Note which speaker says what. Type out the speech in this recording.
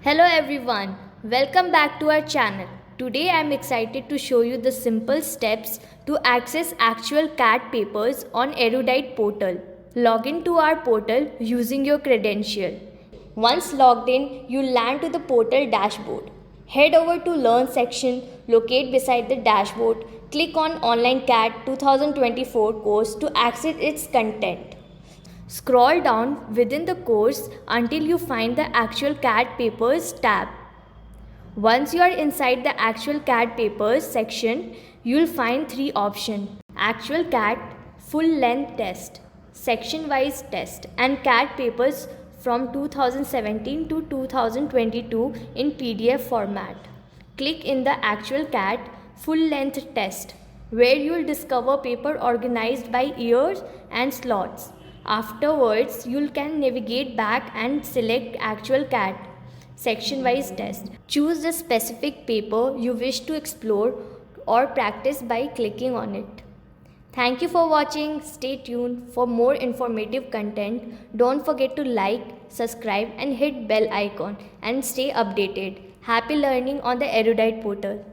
Speaker 1: Hello everyone, welcome back to our channel. Today I am excited to show you the simple steps to access actual CAD papers on Erudite Portal. Log in to our portal using your credential. Once logged in, you'll land to the portal dashboard. Head over to Learn section located beside the dashboard. Click on Online CAD 2024 course to access its content. Scroll down within the course until you find the Actual CAD Papers tab. Once you are inside the Actual CAD Papers section, you'll find three options: Actual CAD, Full Length Test, Section Wise Test, and CAD Papers from 2017 to 2022 in PDF format. Click in the Actual CAD Full Length Test, where you'll discover paper organized by years and slots. Afterwards, you can navigate back and select Actual CAD section-wise test. Choose the specific paper you wish to explore or practice by clicking on it. Thank you for watching. Stay tuned for more informative content. Don't forget to like, subscribe and hit bell icon and stay updated. Happy learning on the Erudite Portal.